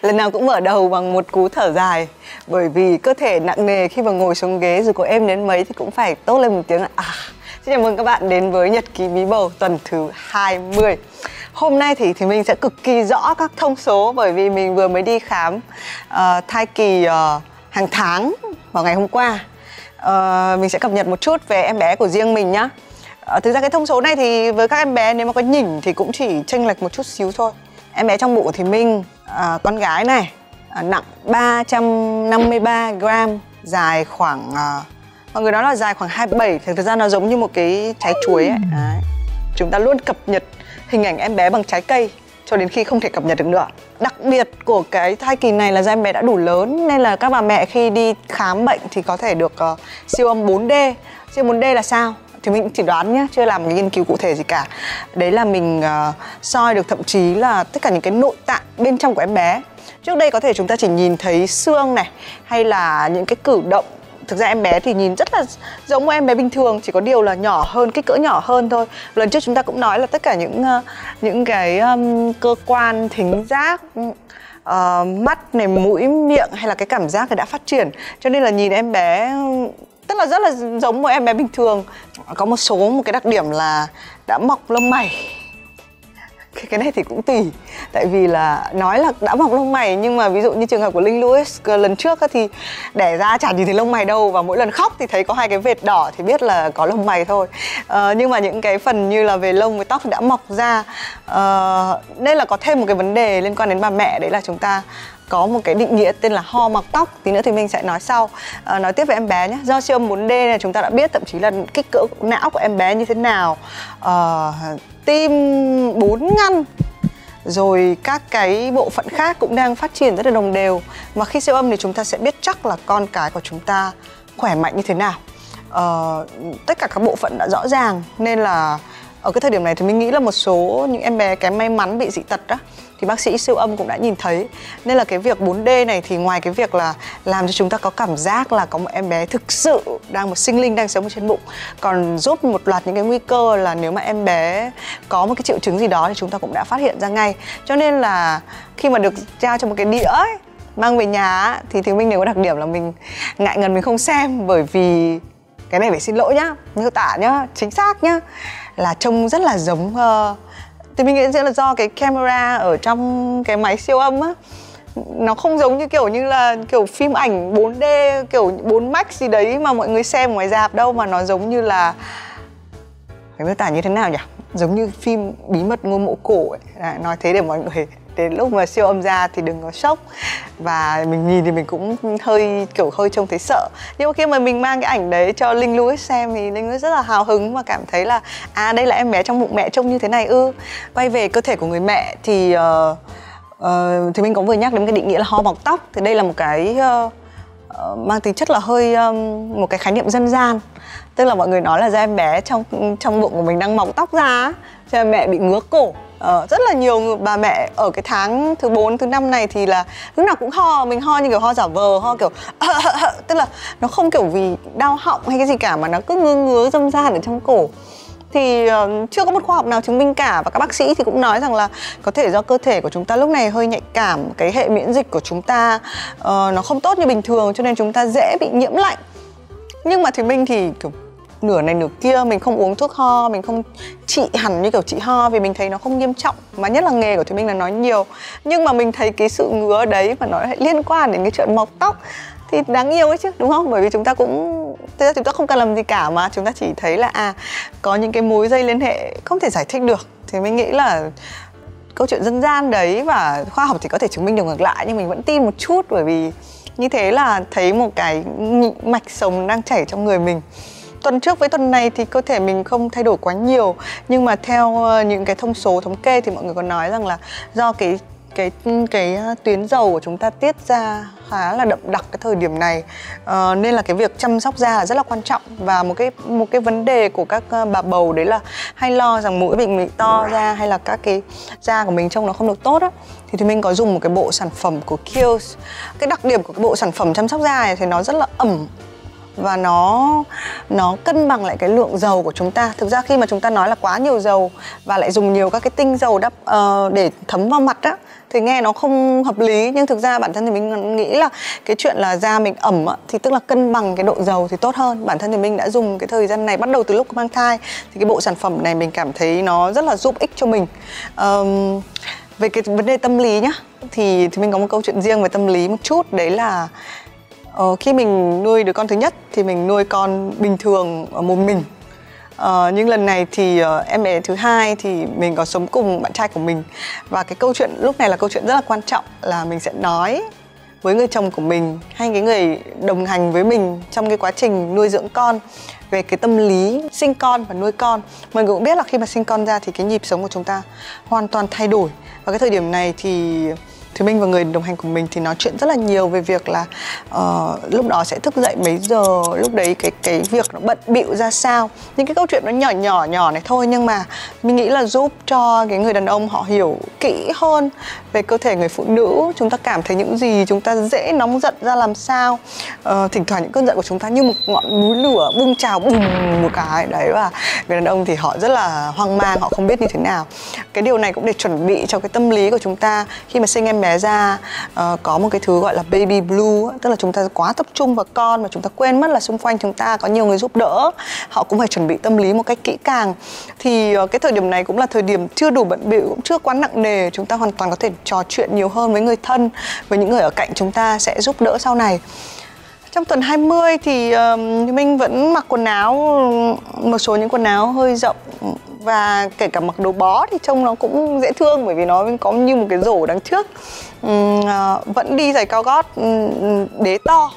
Lần nào cũng mở đầu bằng một cú thở dài. Bởi vì cơ thể nặng nề khi mà ngồi xuống ghế dù có êm đến mấy thì cũng phải tốt lên một tiếng là Xin chào mừng các bạn đến với Nhật ký bí bầu tuần thứ 20. Hôm nay thì mình sẽ cực kỳ rõ các thông số bởi vì mình vừa mới đi khám thai kỳ hàng tháng vào ngày hôm qua. Mình sẽ cập nhật một chút về em bé của riêng mình nhá. Thực ra cái thông số này thì với các em bé nếu mà có nhỉnh thì cũng chỉ chênh lệch một chút xíu thôi. Em bé trong bụng của mình, con gái này, nặng 353 gram, dài khoảng mọi người nói là dài khoảng 27, thì thực ra nó giống như một cái trái chuối ấy. Đấy. Chúng ta luôn cập nhật hình ảnh em bé bằng trái cây cho đến khi không thể cập nhật được nữa. Đặc biệt của cái thai kỳ này là do em bé đã đủ lớn, nên là các bà mẹ khi đi khám bệnh thì có thể được siêu âm 4D. Siêu âm 4D là sao? Thì mình chỉ đoán nhé, chưa làm cái nghiên cứu cụ thể gì cả. Đấy là mình soi được thậm chí là tất cả những cái nội tạng bên trong của em bé. Trước đây có thể chúng ta chỉ nhìn thấy xương này, hay là những cái cử động. Thực ra em bé thì nhìn rất là giống một em bé bình thường, chỉ có điều là nhỏ hơn, kích cỡ nhỏ hơn thôi. Lần trước chúng ta cũng nói là tất cả những cái cơ quan thính giác, mắt này, mũi, miệng hay là cái cảm giác thì đã phát triển. Cho nên là nhìn em bé tức là rất là giống một em bé bình thường. Có một cái đặc điểm là đã mọc lông mày. Cái này thì cũng tùy. Tại vì là nói là đã mọc lông mày, nhưng mà ví dụ như trường hợp của Linh Louis lần trước thì đẻ ra chả nhìn thấy lông mày đâu. Và mỗi lần khóc thì thấy có hai cái vệt đỏ thì biết là có lông mày thôi. Nhưng mà những cái phần như là về lông với tóc thì đã mọc ra. Nên là có thêm một cái vấn đề liên quan đến bà mẹ. Đấy là chúng ta có một cái định nghĩa tên là ho mọc tóc. Tí nữa thì mình sẽ nói sau. Nói tiếp về em bé nhé. Do siêu âm 4D này chúng ta đã biết thậm chí là kích cỡ não của em bé như thế nào, tim 4 ngăn, rồi các cái bộ phận khác cũng đang phát triển rất là đồng đều. Mà khi siêu âm thì chúng ta sẽ biết chắc là con cái của chúng ta khỏe mạnh như thế nào. Tất cả các bộ phận đã rõ ràng. Nên là ở cái thời điểm này thì mình nghĩ là một số những em bé kém may mắn bị dị tật đó thì bác sĩ siêu âm cũng đã nhìn thấy. Nên là cái việc 4D này thì ngoài cái việc là làm cho chúng ta có cảm giác là có một em bé thực sự một sinh linh đang sống ở trên bụng, còn giúp một loạt những cái nguy cơ là nếu mà em bé có một cái triệu chứng gì đó thì chúng ta cũng đã phát hiện ra ngay. Cho nên là khi mà được trao cho một cái đĩa ấy, mang về nhà thì mình đều có đặc điểm là mình ngại ngần mình không xem. Bởi vì cái này phải xin lỗi nhá, miêu tả nhá, chính xác nhá, là trông rất là giống thì mình nghĩ sẽ là do cái camera ở trong cái máy siêu âm á, nó không giống như kiểu phim ảnh 4D, kiểu 4Max gì đấy mà mọi người xem ngoài rạp đâu, mà nó giống như là, phải miêu tả như thế nào nhỉ? Giống như phim Bí mật ngôi mộ cổ ấy. Nói thế để mọi người đến lúc mà siêu âm ra thì đừng có sốc. Và mình nhìn thì mình cũng hơi trông thấy sợ. Nhưng mà khi mà mình mang cái ảnh đấy cho Linh Louis xem thì Linh Louis rất là hào hứng và cảm thấy là đây là em bé trong bụng mẹ trông như thế này ư. Quay về cơ thể của người mẹ thì mình cũng vừa nhắc đến cái định nghĩa là ho mọc tóc. Thì đây là một cái mang tính chất là hơi một cái khái niệm dân gian. Tức là mọi người nói là do em bé trong bụng của mình đang mọc tóc ra, cho mẹ bị ngứa cổ. Rất là nhiều bà mẹ ở cái tháng thứ 4, thứ 5 này thì là lúc nào cũng ho. Mình ho như kiểu ho giả vờ, ho kiểu tức là nó không kiểu vì đau họng hay cái gì cả, mà nó cứ ngứa râm ran ở trong cổ. Thì chưa có một khoa học nào chứng minh cả. Và các bác sĩ thì cũng nói rằng là có thể do cơ thể của chúng ta lúc này hơi nhạy cảm, cái hệ miễn dịch của chúng ta nó không tốt như bình thường, cho nên chúng ta dễ bị nhiễm lạnh. Nhưng mà mình thì kiểu nửa này nửa kia, mình không uống thuốc ho, mình không trị hẳn như kiểu trị ho vì mình thấy nó không nghiêm trọng. Mà nhất là nghề của mình là nói nhiều. Nhưng mà mình thấy cái sự ngứa đấy mà nó lại liên quan đến cái chuyện mọc tóc thì đáng yêu ấy chứ, đúng không? Bởi vì chúng ta không cần làm gì cả, mà chúng ta chỉ thấy là có những cái mối dây liên hệ không thể giải thích được. Thì mình nghĩ là câu chuyện dân gian đấy, và khoa học thì có thể chứng minh được ngược lại, nhưng mình vẫn tin một chút. Bởi vì như thế là thấy một cái mạch sống đang chảy trong người mình. Tuần trước với tuần này thì cơ thể mình không thay đổi quá nhiều, nhưng mà theo những cái thông số thống kê thì mọi người có nói rằng là do cái tuyến dầu của chúng ta tiết ra khá là đậm đặc cái thời điểm này, nên là cái việc chăm sóc da là rất là quan trọng. Và một cái vấn đề của các bà bầu đấy là hay lo rằng mũi mình to ra, hay là các cái da của mình trông nó không được tốt á, thì mình có dùng một cái bộ sản phẩm của Kiehl's. Cái đặc điểm của cái bộ sản phẩm chăm sóc da này thì nó rất là ẩm, và nó cân bằng lại cái lượng dầu của chúng ta. Thực ra khi mà chúng ta nói là quá nhiều dầu và lại dùng nhiều các cái tinh dầu để thấm vào mặt á thì nghe nó không hợp lý, nhưng thực ra bản thân thì mình nghĩ là cái chuyện là da mình ẩm á, thì tức là cân bằng cái độ dầu thì tốt hơn. Bản thân thì mình đã dùng cái thời gian này bắt đầu từ lúc mang thai, thì cái bộ sản phẩm này mình cảm thấy nó rất là giúp ích cho mình. Về cái vấn đề tâm lý nhá, thì mình có một câu chuyện riêng về tâm lý một chút, đấy là khi mình nuôi đứa con thứ nhất thì mình nuôi con bình thường ở một mình. Nhưng lần này thì em bé thứ hai thì mình có sống cùng bạn trai của mình. Và cái câu chuyện lúc này là câu chuyện rất là quan trọng, là mình sẽ nói với người chồng của mình hay cái người đồng hành với mình trong cái quá trình nuôi dưỡng con về cái tâm lý sinh con và nuôi con. Mọi người cũng biết là khi mà sinh con ra thì cái nhịp sống của chúng ta hoàn toàn thay đổi. Và cái thời điểm này thì Minh và người đồng hành của mình thì nói chuyện rất là nhiều về việc là lúc đó sẽ thức dậy mấy giờ, lúc đấy cái việc nó bận bịu ra sao. Những cái câu chuyện nó nhỏ này thôi, nhưng mà mình nghĩ là giúp cho cái người đàn ông họ hiểu kỹ hơn về cơ thể người phụ nữ. Chúng ta cảm thấy những gì, chúng ta dễ nóng giận ra làm sao. Thỉnh thoảng những cơn giận của chúng ta như một ngọn núi lửa bung trào bùng một cái đấy, và người đàn ông thì họ rất là hoang mang, họ không biết như thế nào. Cái điều này cũng để chuẩn bị cho cái tâm lý của chúng ta khi mà sinh em bé ra. Có một cái thứ gọi là baby blue, tức là chúng ta quá tập trung vào con và chúng ta quên mất là xung quanh chúng ta có nhiều người giúp đỡ. Họ cũng phải chuẩn bị tâm lý một cách kỹ càng. Thì cái thời điểm này cũng là thời điểm chưa đủ bận bịu, cũng chưa quá nặng nề. Chúng ta hoàn toàn có thể trò chuyện nhiều hơn với người thân, với những người ở cạnh chúng ta sẽ giúp đỡ sau này. Trong tuần 20 thì mình vẫn mặc quần áo, một số những quần áo hơi rộng, và kể cả mặc đồ bó thì trông nó cũng dễ thương, bởi vì nó có như một cái rổ đằng trước. Vẫn đi giày cao gót đế to,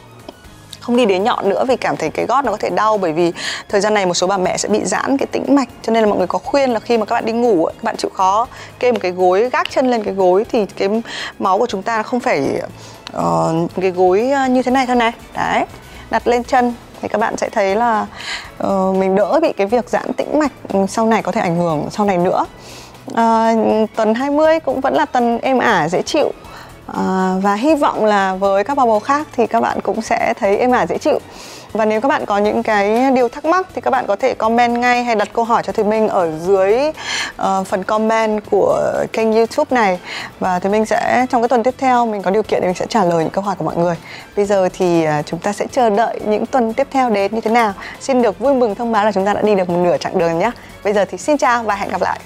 không đi đế nhọn nữa vì cảm thấy cái gót nó có thể đau. Bởi vì thời gian này một số bà mẹ sẽ bị giãn cái tĩnh mạch, cho nên là mọi người có khuyên là khi mà các bạn đi ngủ, các bạn chịu khó kê một cái gối, gác chân lên cái gối thì cái máu của chúng ta không phải cái gối như thế này thôi này. Đấy, đặt lên chân thì các bạn sẽ thấy là mình đỡ bị cái việc giãn tĩnh mạch sau này có thể ảnh hưởng sau này nữa. Tuần 20 cũng vẫn là tuần êm ả dễ chịu. Và hy vọng là với các bà bầu khác thì các bạn cũng sẽ thấy êm ả dễ chịu. Và nếu các bạn có những cái điều thắc mắc thì các bạn có thể comment ngay hay đặt câu hỏi cho Thùy Minh ở dưới phần comment của kênh YouTube này. Và Thùy Minh sẽ, trong cái tuần tiếp theo mình có điều kiện thì mình sẽ trả lời những câu hỏi của mọi người. Bây giờ thì chúng ta sẽ chờ đợi những tuần tiếp theo đến như thế nào. Xin được vui mừng thông báo là chúng ta đã đi được một nửa chặng đường nhé. Bây giờ thì xin chào và hẹn gặp lại.